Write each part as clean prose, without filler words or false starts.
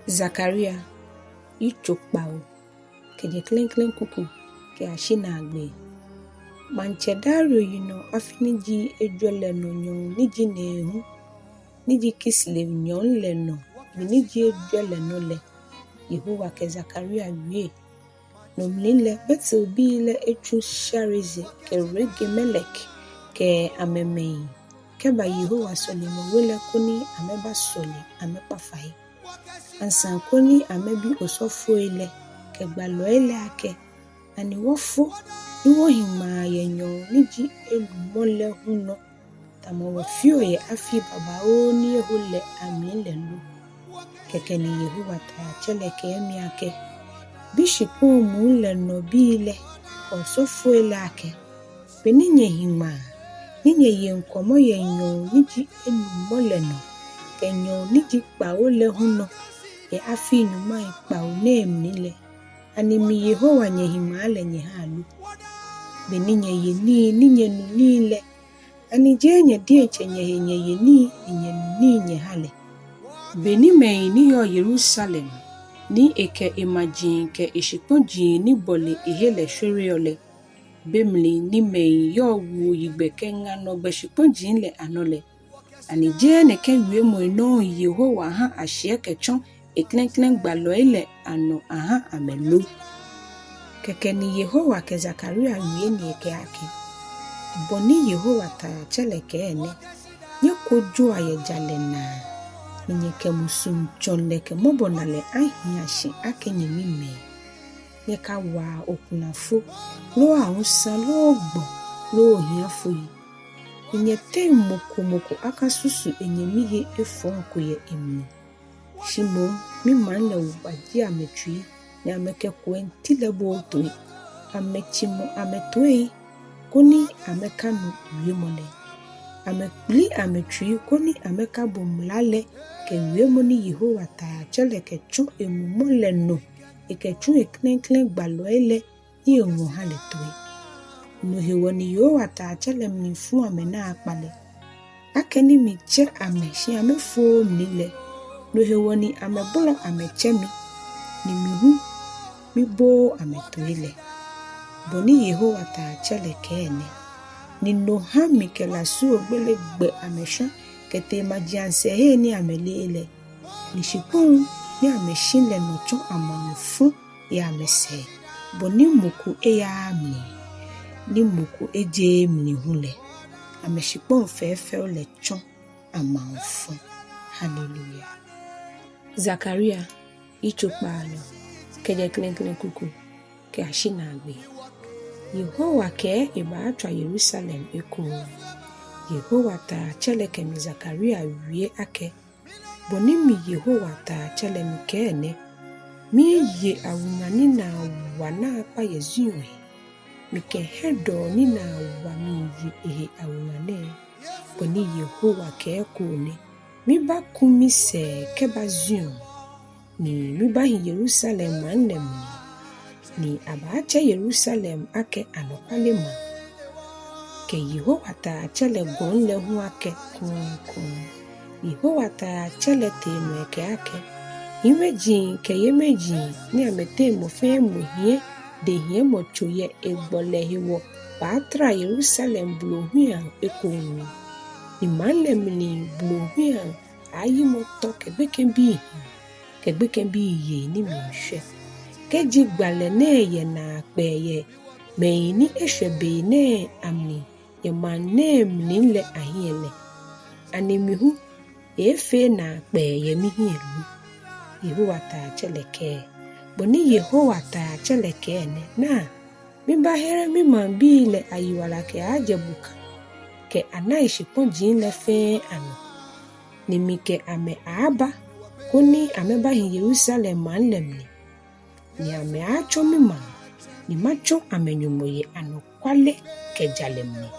Zakaria ichokpao keje klen kuku ke ashina agbe Maŋtsɛ dario yino afiniji ejole no nyon niji nehu niji kisle nyon le no niji ejole no le Yehowa ke Zakaria wie no mlile betel bile echu sharize ke rege melek ke amemei keba Yehowa sole mo wele kuni ameba sole amepa fai ansan kuni amebi osofo ile ke gbalo ile ake ani wofo iwo hima yenyo niji elumole huno tamo wafio ye afi baba oni yehule amile lu keke ni Yehowa ta chele ke emi ake bishipo mule no bile osofo ile ake beninye hima ninye yenkomo yenyo niji elumole no kenyo niji pa ole huno e afi nyuma ipa one emnile ani mi Yehowa nye hima ale nye halu beninye yeni ninye nunile ani jenye dieche nye yeni ninye nye hale benime ni yo Jerusalem ni eke imagine ke ishiponji ni bole ihele shoriole bemli ni me yo wu yigbeke ngano beshiponji le anole ani jene ke wiemo no Yehowa ha ashie kechon eklenklen gbalo ile ano aha amelu keke ni Yehowa ke Zakaria wie ni eke ake boni Yehowa ta chele ke ene nye kojo aye jale na nye ke musum chonle ke mobonale ahiashi ake nye mime nye ka wa okunafo lo ahunsan lo ogbo lo hiafo yi nye te moko aka susu enye miye efonko ye emi shimo mi manle ubaji ametui ni ameke kwenti lebo toi amechimo ametoi koni amekanu wiemole amekli ametui koni amekabo mlale ke wiemoni Yehowa ta chele ke chu emumole no ekechu eklenklen gbalo ele ni onwo hale toi no hewoni Yehowa ta chele mnifu amena akpale akeni mi che ameshi amefo nile no hewoni amebolo amechemi ni mihu mibo ametoile boni Yehowa ta chele kene ni no ha mikela su ogbele gbe amesha kete majianse he ni amelele ni shipon ni ameshin le nocho amanufu ya amese boni muku eya ami ni muku eje mni hule ameshipon fefe ole chon amanufu hallelujah Zakaria ichokpano keje klen kuku ke ashina agbe Yehowa ke iba atwa Jerusalem eko Yehowa ta chele ke mi Zakaria wie ake boni mi Yehowa ta chele mi ke ene mi ye awunani na wana pa yezuwe mi ke hedo ni na wa mi ye awunane boni Yehowa ke ekone mi ba kumi se ke bazion ni mi ba hi Jerusalem manem ni abache Jerusalem ake anopalema ke Yehowa ta chele gonle hu ake kun Yehowa ta chele te no eke ake imeji ke yemeji ni amete mo fe mo hie de hie mo choye egbole hiwo patra Jerusalem blohia ekonu ni malem ni blohia ayi mo to kebeken bi ye ni mi hwe keji gbale ne ye na peye me ni ehwebe ne amni ye mane mnile ahiele animihu efe na peye mi hielu Yehowa ta cheleke boni Yehowa ta cheleke ne na mi bahere mi mambile ayiwala ke ajebuka ke anaishi ponjin le fe ano ni mike ame aba koni ameba hi Jerusalem manlemni ni ame acho mima ni macho amenyumoye anokwale ke jalemni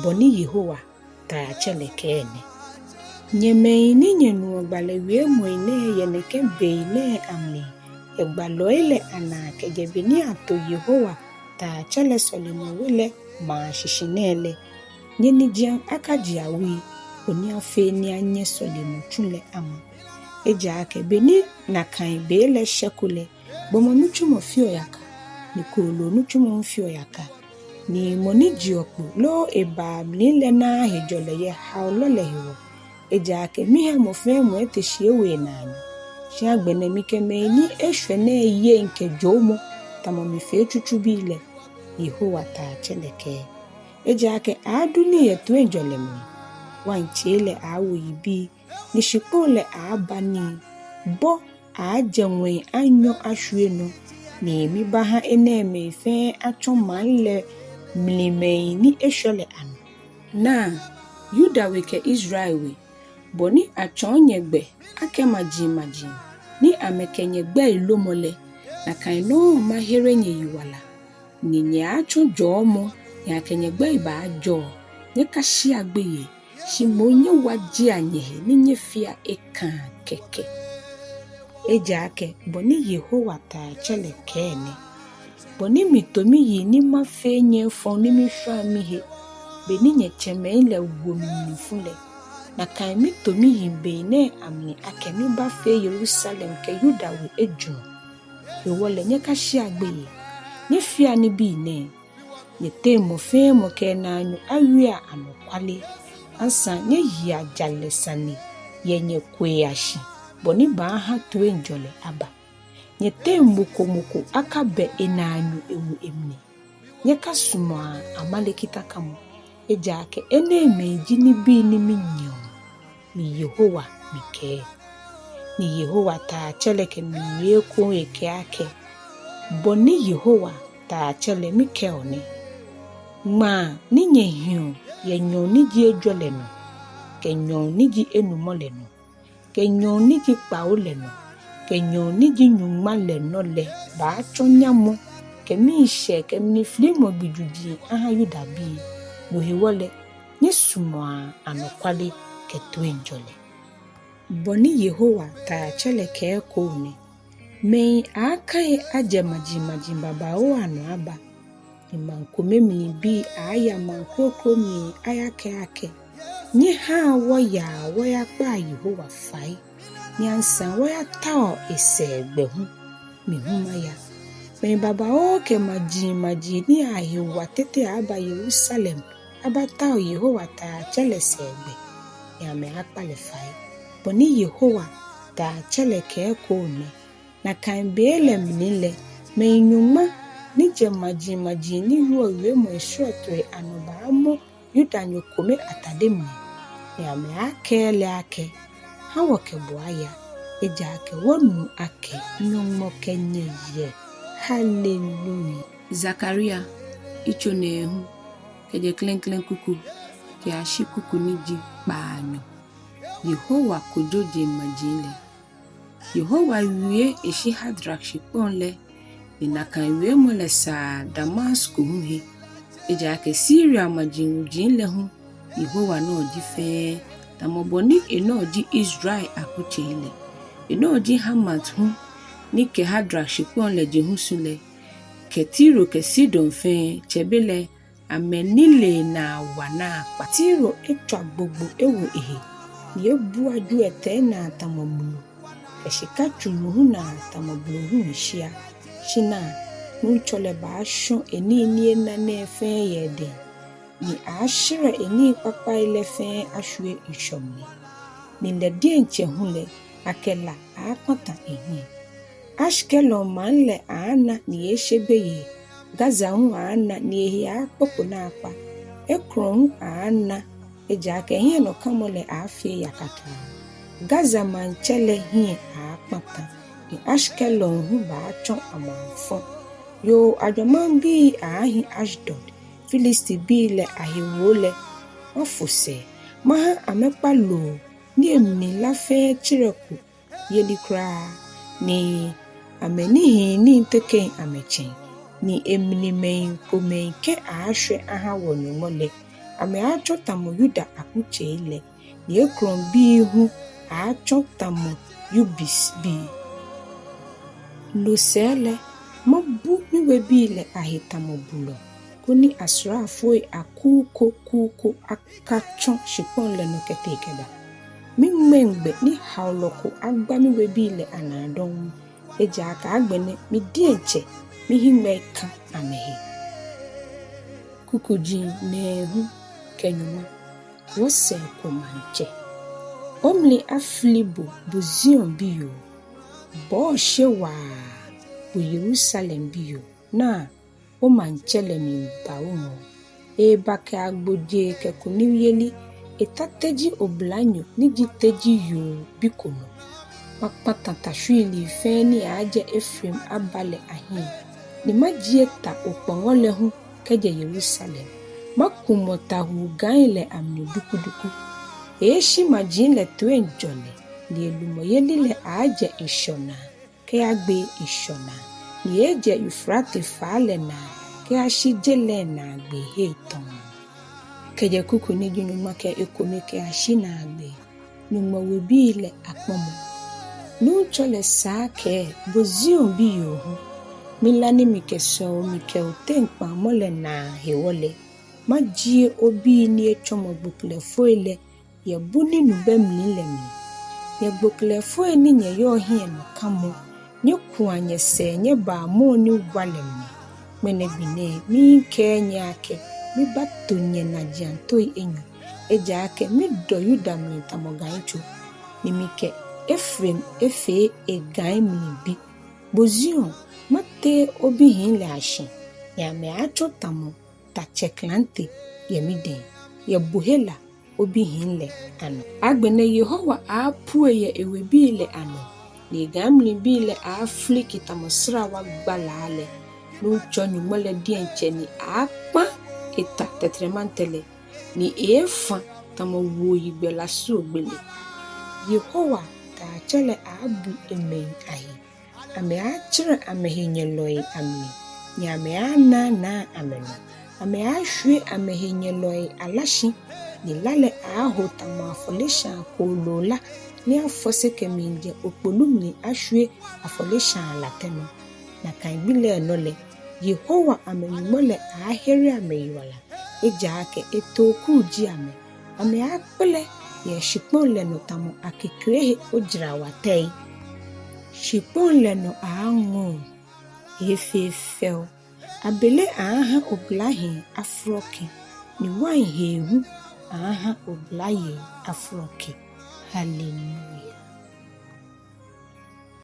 boni Yehowa ta cheleke ene nyeme ni nyenu ogbale wie moine ye neke beine amni egbalo ile ana ke jebini ato Yehowa ta chele solimo wile ma shishinele nyeni jian akajiawi oni afe ni anye solimo chule ama Ejake beni na kan bele shekule bomo nuchumo fio yaka ni kolo nuchumo fio yaka ni moni jiopo lo eba mlile na hejole ye haulo lehiwo ejake mihe mofe mwete shiewe nani shiagbene mike meini eshwe ne ye nke jomo tamo mife chuchubile Yehowa ta cheleke ejake aduni yetu enjole mi wanchele awo ibi nishipole abani bo ajenwe anyo ashweno ni mibaha eneme fe achomanle mlimei ni eshole anu na yuda weke Israel we boni achonyegbe akemaji ni amekenyegbe ilomole na kaino maherenye yiwala ni nyacho jomo ya kenyegbe iba ajo ne kashi agbeye shimonye waji anyehe ninye fia eka keke ejake boni Yehowa ta chele kene boni mitomi yi ni mafenye fon ni mishwa mihe beni nye cheme ile ugomifule na kan mitomi yi bene amni akemi ba fe Jerusalem ke Yuda we ejo ewole nye kashi agbeye nye fia ni bi ne nye temo fe mo ke na anu awia anokwale ansa nye ya jale sani yenye kweashi boni ba ha to enjole aba nye temo komoko akabe enanu ewu emne nye kasuma amalekita kamo ejake eneme jini bi ni minyo ni Yehowa mike ni Yehowa ta cheleke miye ko eke ake boni Yehowa ta chele mike one ma ninye hiu yenyo niji ejole no kenyo niji enumole no kenyo niji paole no kenyo niji nyuma le no le ba chonyamo kemi ishe kemi flimo bijuji aha Yuda bi bohewole nyesumwa anokwale ketu enjole boni Yehowa ta chele ke ko ne mei akai ajemaji baba o anu aba imankome mi bi aya mankrokro mi ayake ake nye ha woya pa Yehowa fai ni ansa woya tao esegbehu mi humaya mei baba o ke maji ni ahiwa tete aba Jerusalem aba tao Yehowa ta chele segbe ya me akpale fai boni Yehowa ta chele ke ko ne na kan bele mnile me nyuma ni jeŋmaji ni ruwe mo eshotre anoba mo Yuda nyokome atademu ya me akele ake hawo ke boaya ejake wonu ake Nyɔŋmɔ kenye ye hallelujah Zakaria ichonehu keje klen kuku ke ashi kuku niji banyo Yehowa kojo jeŋmaji Yehowa wie eshi hadrakshi ponle inakan wie mole sa Damasco huhe ejake Syria majinjin le hu Yehowa no di fe tamoboni eno di Israel akuche ile eno di Hamat hu ni ke hadrakshi ponle jehusule ke Tiro ke Sidon fe chebele amenile na wana patiro etwa gbogbo ewu ehe ni ebu aju ete na tamomulu eshika chulu na tamobulu hishia shina nuchole ba shon eni na nefe yede ni ashire eni papa ile fe ashwe ishomni ni ndedie nche hule akela akpata ehi ashkelo manle ana ni eshebeye Gaza hu ana ni ehi akpopo na akpa ekron ana ejake hie no kamole afi yakata Gaza manchele hie akpata ni Ashkelon hu ba chon amanfo yo adoman bi ahi Ashdod Filisti bi le ahiwole ofuse maha amekpa lo ni emni lafe chireku yelikra ni amenihi ni nteke amechen ni emni mein komen ke ashwe aha wonyomole ame achotamo Yuda akuche ile ni ekron bi hu achotamo Yubis bi Lusele mabu ni webii le ahitamo bulo kuni asrafo akuko akachon shipon le no ketekeba mi ngbe ni hawloko agba mi webii le anadon eja aka agbene mi dienche mi hime ka amehe kukuji nehu kenyuma Wɔsɛɛ ko Maŋtsɛ omli aflibo bu Zion biyo bo shewa bu Yerusalem biyo na o Maŋtsɛ le mi bawo bake agboje ke kuniweli etateji oblanyo niji teji yo bikono makpatata shwili feni aje Efrem abale ahin ni majieta okpongole hu keje Yerusalem makumota hu gaile amni dukuduku eshi majin le tuen jole li elumoyeli le aje ishona ke agbe ishona ni eje Eufrate fale na ke ashijele na agbe heton keje kuku ni junuma ke ekome ke ashina agbe nyɔŋmɔ webii le akpɔ nuchole sa ke bo Zion biyo hu milani mikeso mike otenkpa mole na hewole majie obi ni echomo gbokle foile ye buni nube mlilemi ye gbokle foe ni nye yo hie no kamo nye kuanye se nye ba mo ni walemi mene bine mi ke nye ake mi bato nye na jiantoi enyo eja ake mi do yuda mi tamogancho ni mike Efrem efe egai mi bi bo Zion mate obi hin le ashin ya me acho tamo ta cheklante ye miden ye buhela obi hin le ano agbene Yehowa apue ye ewebii le ano ni gamli bi le afliki tamosra wa gbalale no choni mole dienche ni akpa eta tetremantele ni efa tamo woyi gbela su ogbele Yehowa ta chele abu emen ahi ame achire amehinyeloi ame ni ame ana na ameno ame ashwe amehinyeloi alashi ni lale aho tamo afolesha kolola ni afose keminje okpolumni ashwe afolesha alateno na kaibile enole Yehowa amenyumole aheri ameyiwala eja ake etoku ji ame akpele ye shipon leno tamo akikrehe ojira watei shipon leno aango efefeo abele aha oblahi afroke ni wan hehu aha oblaye afroke hallelujah.